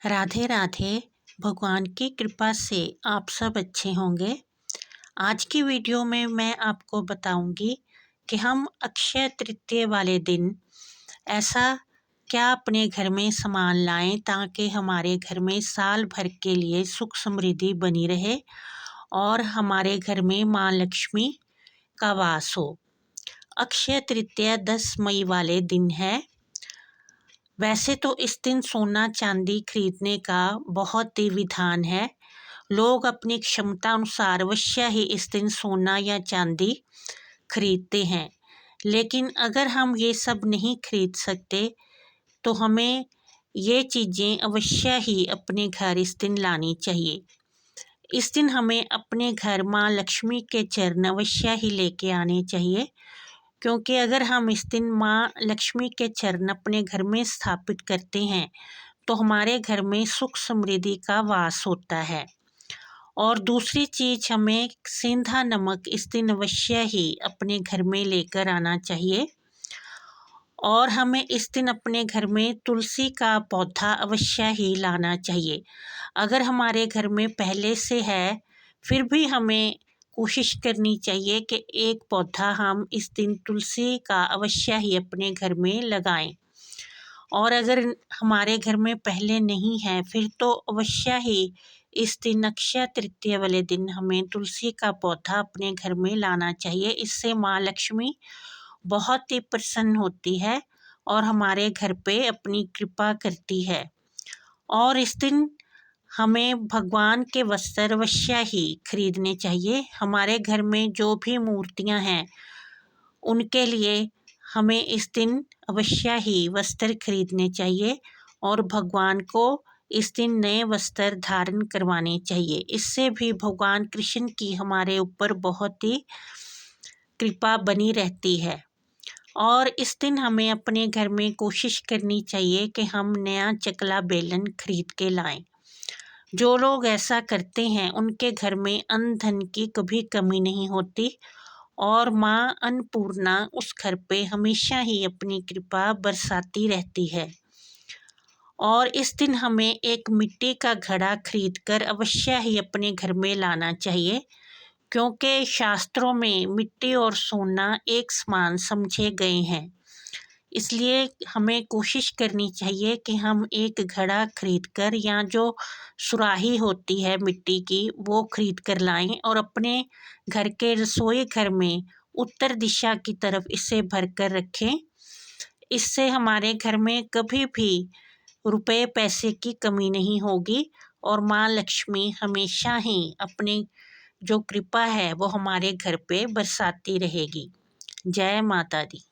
राधे राधे। भगवान की कृपा से आप सब अच्छे होंगे। आज की वीडियो में मैं आपको बताऊंगी कि हम अक्षय तृतीया वाले दिन ऐसा क्या अपने घर में सामान लाएं ताकि हमारे घर में साल भर के लिए सुख समृद्धि बनी रहे और हमारे घर में माँ लक्ष्मी का वास हो। अक्षय तृतीया 10 मई वाले दिन है। वैसे तो इस दिन सोना चांदी खरीदने का बहुत ही विधान है। लोग अपनी क्षमता अनुसार अवश्य ही इस दिन सोना या चांदी खरीदते हैं, लेकिन अगर हम ये सब नहीं खरीद सकते तो हमें ये चीज़ें अवश्य ही अपने घर इस दिन लानी चाहिए। इस दिन हमें अपने घर माँ लक्ष्मी के चरण अवश्य ही लेके आने चाहिए, क्योंकि अगर हम इस दिन माँ लक्ष्मी के चरण अपने घर में स्थापित करते हैं तो हमारे घर में सुख समृद्धि का वास होता है। और दूसरी चीज़, हमें सेंधा नमक इस दिन अवश्य ही अपने घर में लेकर आना चाहिए। और हमें इस दिन अपने घर में तुलसी का पौधा अवश्य ही लाना चाहिए। अगर हमारे घर में पहले से है फिर भी हमें कोशिश करनी चाहिए कि एक पौधा हम इस दिन तुलसी का अवश्य ही अपने घर में लगाएं। और अगर हमारे घर में पहले नहीं है फिर तो अवश्य ही इस दिन अक्षय तृतीया वाले दिन हमें तुलसी का पौधा अपने घर में लाना चाहिए। इससे माँ लक्ष्मी बहुत ही प्रसन्न होती है और हमारे घर पे अपनी कृपा करती है। और इस दिन हमें भगवान के वस्त्र अवश्य ही खरीदने चाहिए। हमारे घर में जो भी मूर्तियां हैं उनके लिए हमें इस दिन अवश्य ही वस्त्र खरीदने चाहिए और भगवान को इस दिन नए वस्त्र धारण करवाने चाहिए। इससे भी भगवान कृष्ण की हमारे ऊपर बहुत ही कृपा बनी रहती है। और इस दिन हमें अपने घर में कोशिश करनी चाहिए कि हम नया चकला बेलन खरीद के लाएं। जो लोग ऐसा करते हैं उनके घर में अन्न धन की कभी कमी नहीं होती और माँ अन्नपूर्णा उस घर पे हमेशा ही अपनी कृपा बरसाती रहती है। और इस दिन हमें एक मिट्टी का घड़ा खरीदकर अवश्य ही अपने घर में लाना चाहिए, क्योंकि शास्त्रों में मिट्टी और सोना एक समान समझे गए हैं। इसलिए हमें कोशिश करनी चाहिए कि हम एक घड़ा खरीदकर या जो सुराही होती है मिट्टी की वो खरीद कर लाएं और अपने घर के रसोई घर में उत्तर दिशा की तरफ इसे भर कर रखें। इससे हमारे घर में कभी भी रुपए पैसे की कमी नहीं होगी और माँ लक्ष्मी हमेशा ही अपनी जो कृपा है वो हमारे घर पे बरसाती रहेगी। जय माता दी।